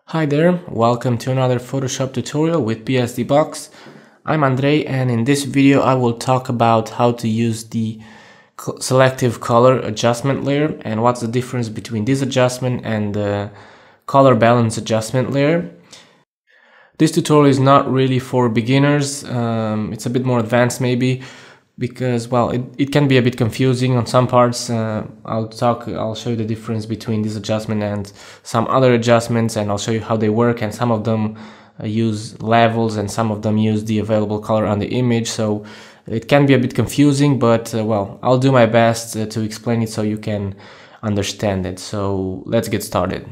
Hi there, welcome to another Photoshop tutorial with PSD Box. I'm Andrei, and in this video I will talk about how to use the Selective Color adjustment layer and what's the difference between this adjustment and the color balance adjustment layer. This tutorial is not really for beginners, it's a bit more advanced maybe, because well it can be a bit confusing on some parts. I'll show you the difference between this adjustment and some other adjustments, and I'll show you how they work, and some of them use levels and some of them use the available color on the image, so it can be a bit confusing, but well, I'll do my best to explain it so you can understand it. So let's get started.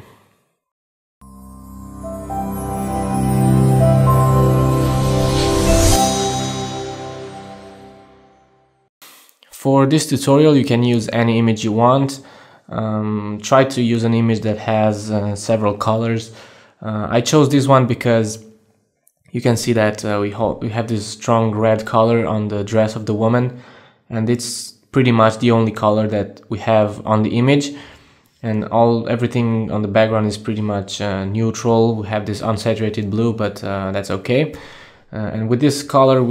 For this tutorial you can use any image you want. Try to use an image that has several colors. I chose this one because you can see that we have this strong red color on the dress of the woman, and it's pretty much the only color that we have on the image, and everything on the background is pretty much neutral. We have this unsaturated blue, but that's okay. And with this color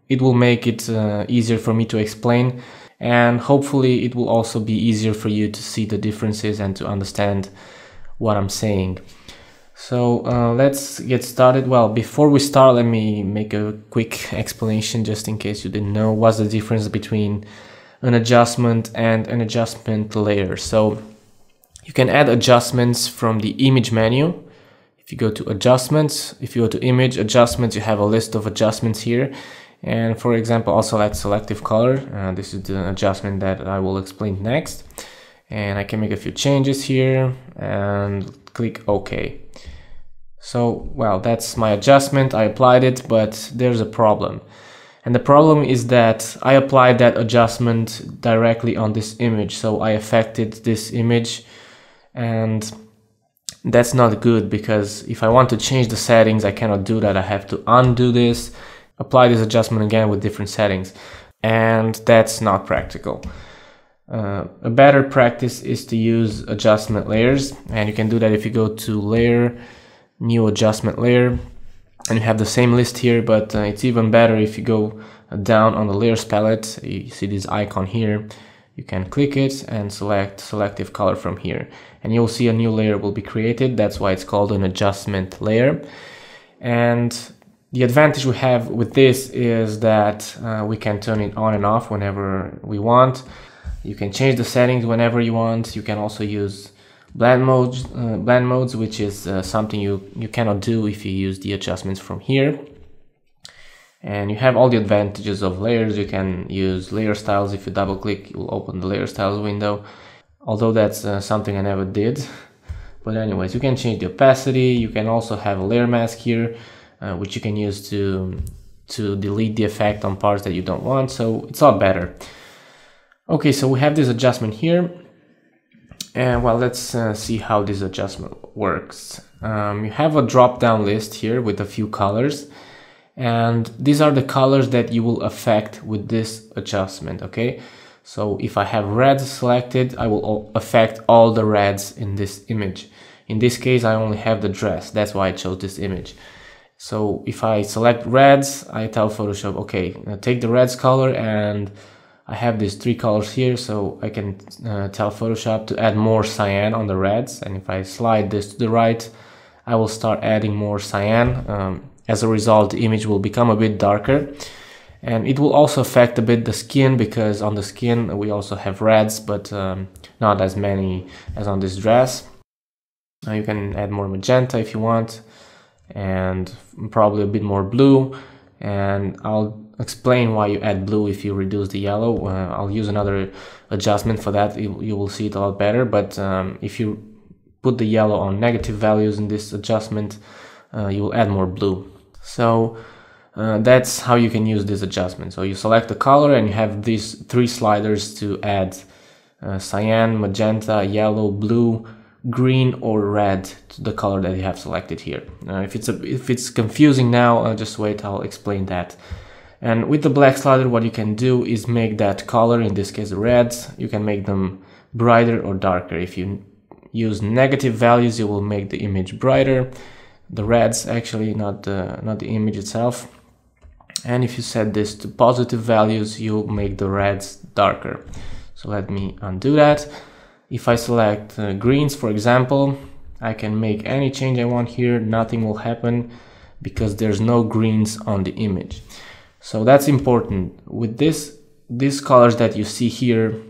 it will make it easier for me to explain, and hopefully it will also be easier for you to see the differences and to understand what I'm saying. So let's get started. Well, before we start, let me make a quick explanation just in case you didn't know what's the difference between an adjustment and an adjustment layer. So you can add adjustments from the image menu. If you go to adjustments, if you go to image adjustments, you have a list of adjustments here. And for example, I'll select selective color. This is the adjustment that I will explain next. And I can make a few changes here and click OK. So, well, that's my adjustment. I applied it, but there's a problem. And the problem is that I applied that adjustment directly on this image. So I affected this image, and that's not good, because if I want to change the settings, I cannot do that. I have to undo this, apply this adjustment again with different settings, and that's not practical. A better practice is to use adjustment layers, and you can do that if you go to layer, new adjustment layer, and you have the same list here, but it's even better if you go down on the layers palette. You see this icon here, you can click it and select selective color from here, and you'll see a new layer will be created. That's why it's called an adjustment layer. And the advantage we have with this is that we can turn it on and off whenever we want. You can change the settings whenever you want. You can also use blend modes, which is something you cannot do if you use the adjustments from here. And you have all the advantages of layers. You can use layer styles. If you double click, you'll open the layer styles window, although that's something I never did. But anyways, you can change the opacity. You can also have a layer mask here, which you can use to delete the effect on parts that you don't want, so it's a lot better. Okay, so we have this adjustment here, and well, let's see how this adjustment works. You have a drop-down list here with a few colors, and these are the colors that you will affect with this adjustment, okay? So if I have red selected, I will affect all the reds in this image. In this case, I only have the dress, that's why I chose this image. So if I select reds, I tell Photoshop, okay, take the reds color, and I have these three colors here, so I can tell Photoshop to add more cyan on the reds, and if I slide this to the right, I will start adding more cyan. As a result, the image will become a bit darker, and it will also affect a bit the skin, because on the skin we also have reds, but not as many as on this dress. You can add more magenta if you want, and probably a bit more blue, and I'll explain why you add blue if you reduce the yellow. I'll use another adjustment for that. You will see it a lot better, but if you put the yellow on negative values in this adjustment, you will add more blue. So that's how you can use this adjustment. So you select the color, and you have these three sliders to add cyan, magenta, yellow, blue, green, or red to the color that you have selected here. If it's confusing now, just wait, I'll explain that. And with the black slider, what you can do is make that color, in this case the reds, you can make them brighter or darker. If you use negative values, you will make the image brighter. The reds actually, not the image itself. And if you set this to positive values, you'll make the reds darker. So let me undo that. If I select greens, for example, I can make any change I want here. Nothing will happen because there's no greens on the image. So that's important. With these colors that you see here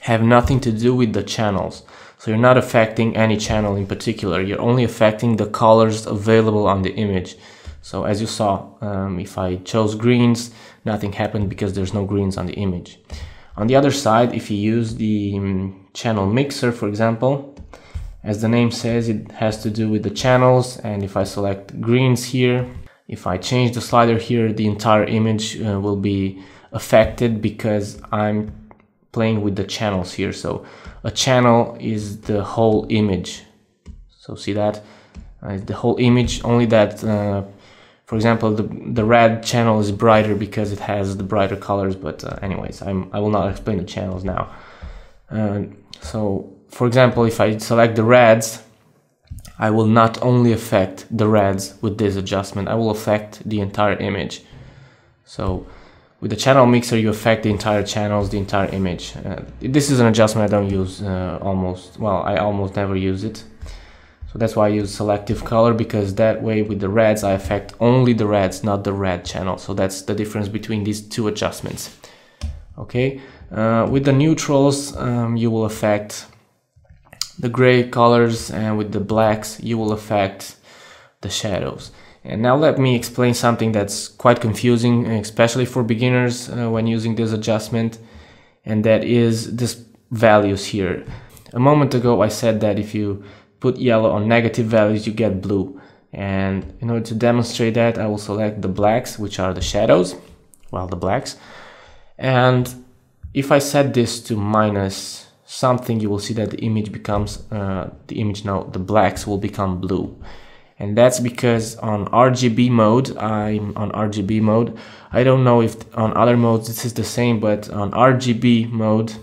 have nothing to do with the channels. So you're not affecting any channel in particular. You're only affecting the colors available on the image. So as you saw, if I chose greens, nothing happened because there's no greens on the image. On the other side, if you use the channel mixer, for example, as the name says, it has to do with the channels. And if I select greens here, if I change the slider here, the entire image will be affected because I'm playing with the channels here. So a channel is the whole image. So see that? The whole image, only that, for example, the red channel is brighter because it has the brighter colors. But anyways, I will not explain the channels now. So for example, if I select the reds, I will not only affect the reds with this adjustment, I will affect the entire image. So with the channel mixer, you affect the entire channels, the entire image. This is an adjustment I don't use I almost never use it. So that's why I use Selective Color, because that way with the reds, I affect only the reds, not the red channel. So that's the difference between these two adjustments. Okay, with the neutrals, you will affect the gray colors, and with the blacks, you will affect the shadows. And now let me explain something that's quite confusing, especially for beginners when using this adjustment, and that is this values here. A moment ago I said that if you put yellow on negative values, you get blue. And in order to demonstrate that, I will select the blacks, which are the shadows, well, the blacks. And if I set this to minus something, you will see that the image becomes, the blacks will become blue. And that's because on RGB mode, I'm on RGB mode. I don't know if on other modes this is the same, but on RGB mode,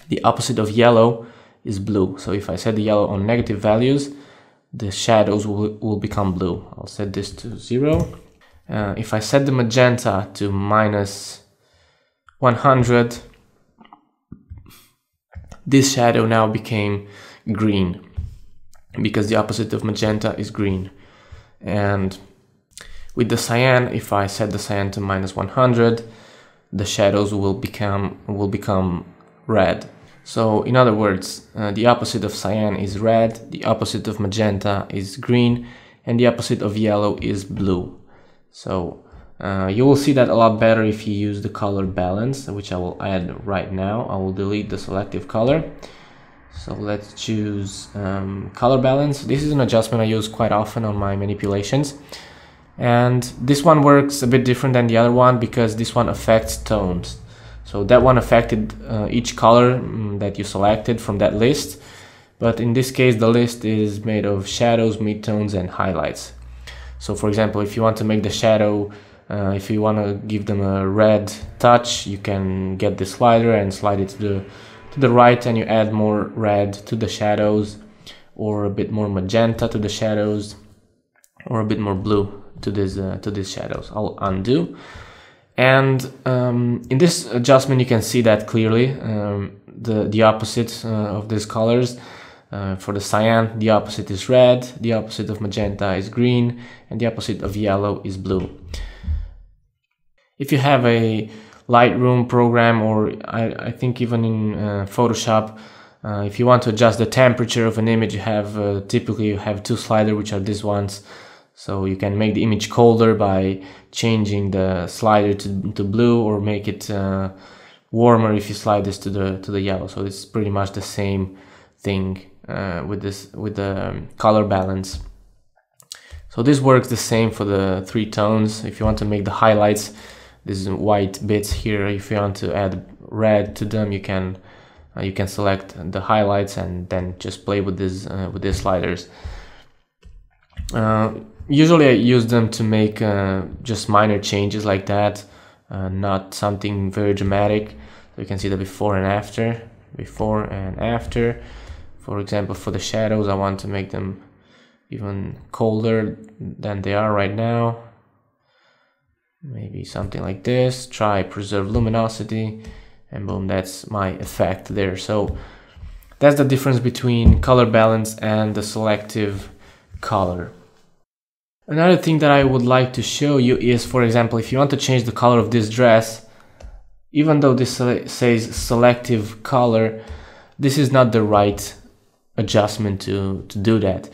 the opposite of yellow is blue. So if I set the yellow on negative values, the shadows will become blue. I'll set this to 0. If I set the magenta to minus 100, this shadow now became green, because the opposite of magenta is green. And with the cyan, if I set the cyan to minus 100, the shadows will become red. So in other words, the opposite of cyan is red, the opposite of magenta is green, and the opposite of yellow is blue. So you will see that a lot better if you use the color balance, which I will add right now. I will delete the selective color. So let's choose color balance. This is an adjustment I use quite often on my manipulations. And this one works a bit different than the other one because this one affects tones. So that one affected each color that you selected from that list. But in this case, the list is made of shadows, midtones, and highlights. So for example, if you want to make the shadow, if you want to give them a red touch, you can get the slider and slide it to the right, and you add more red to the shadows, or a bit more magenta to the shadows, or a bit more blue to these shadows. I'll undo. And in this adjustment, you can see that clearly the opposite of these colors. For the cyan, the opposite is red, the opposite of magenta is green, and the opposite of yellow is blue. If you have a Lightroom program, or I think even in Photoshop, if you want to adjust the temperature of an image, you have typically you have two sliders, which are these ones. So you can make the image colder by changing the slider to blue, or make it warmer if you slide this to the yellow. So it's pretty much the same thing with the color balance. So this works the same for the three tones. If you want to make the highlights, these white bits here, if you want to add red to them, you can select the highlights and then just play with these sliders. Usually I use them to make just minor changes like that, not something very dramatic. So you can see the before and after. For example, for the shadows, I want to make them even colder than they are right now. Maybe something like this. Try preserve luminosity, and boom, that's my effect there. So that's the difference between color balance and the selective color. Another thing that I would like to show you is, for example, if you want to change the color of this dress, even though this says selective color, this is not the right adjustment to do that.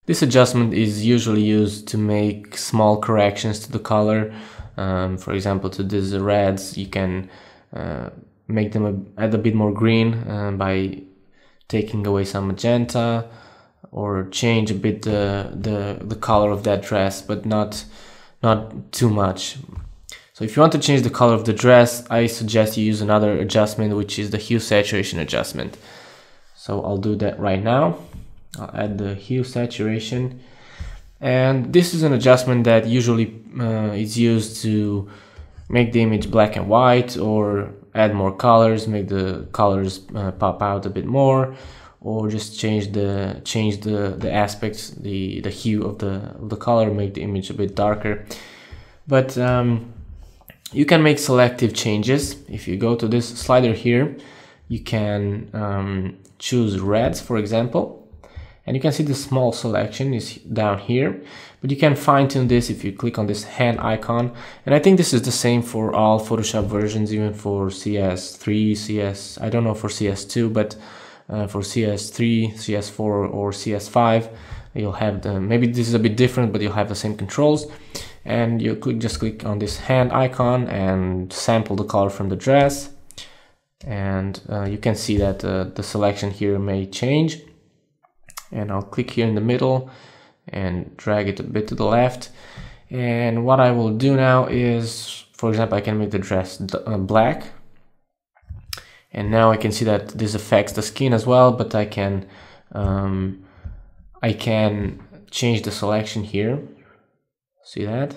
This adjustment is usually used to make small corrections to the color. For example, to these reds, you can make them add a bit more green by taking away some magenta, or change a bit the color of that dress, but not too much. So if you want to change the color of the dress, I suggest you use another adjustment, which is the Hue Saturation adjustment. So I'll do that right now. I'll add the Hue Saturation, and this is an adjustment that usually is used to make the image black and white, or add more colors, make the colors pop out a bit more, or just change the aspects, the hue of the color, make the image a bit darker. But you can make selective changes. If you go to this slider here, you can choose reds, for example, and you can see the small selection is down here, but you can fine-tune this if you click on this hand icon. And I think this is the same for all Photoshop versions, even for CS3, I don't know for CS2, but for CS3, CS4 or CS5, you'll have maybe this is a bit different, but you'll have the same controls. And you just click on this hand icon and sample the color from the dress, and you can see that the selection here may change. And I'll click here in the middle and drag it a bit to the left. And what I will do now is, for example, I can make the dress black, and now I can see that this affects the skin as well, but I can change the selection here. See that?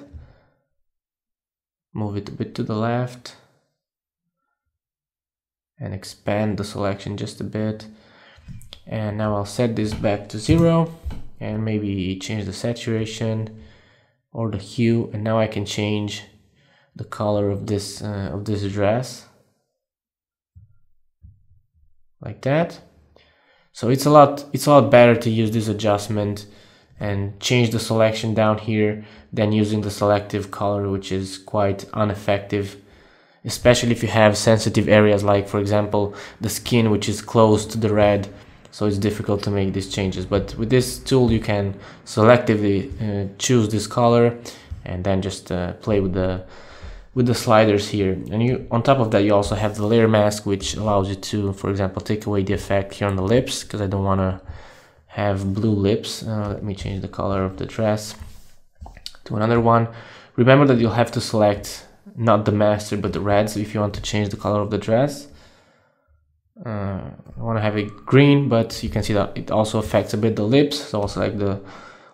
Move it a bit to the left and expand the selection just a bit. And now I'll set this back to 0 and maybe change the saturation or the hue, and now I can change the color of this dress like that. So it's a lot better to use this adjustment and change the selection down here than using the selective color, which is quite ineffective, especially if you have sensitive areas like, for example, the skin, which is close to the red. So it's difficult to make these changes, but with this tool you can selectively choose this color and then just play with the sliders here. And on top of that, you also have the layer mask, which allows you to, for example, take away the effect here on the lips, because I don't want to have blue lips. Let me change the color of the dress to another one. Remember that you'll have to select not the master but the reds if you want to change the color of the dress. I want to have it green, but you can see that it also affects a bit the lips, so I'll select the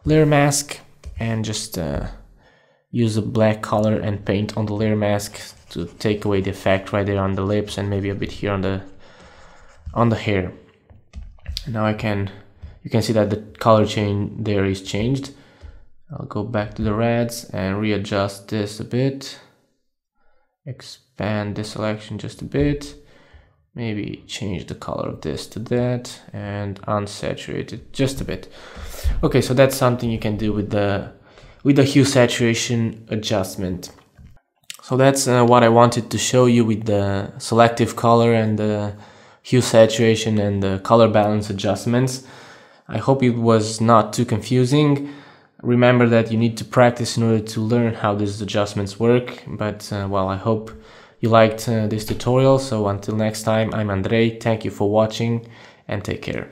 layer mask and just use a black color and paint on the layer mask to take away the effect right there on the lips and maybe a bit here on the hair. And now you can see that the color change there is changed. I'll go back to the reds and readjust this a bit, expand this selection just a bit. Maybe change the color of this to that and unsaturate it just a bit. Okay, so that's something you can do with the hue saturation adjustment. So that's what I wanted to show you with the selective color and the hue saturation and the color balance adjustments. I hope it was not too confusing. Remember that you need to practice in order to learn how these adjustments work. But well, I hope you liked this tutorial. So until next time, I'm Andrei. Thank you for watching and take care.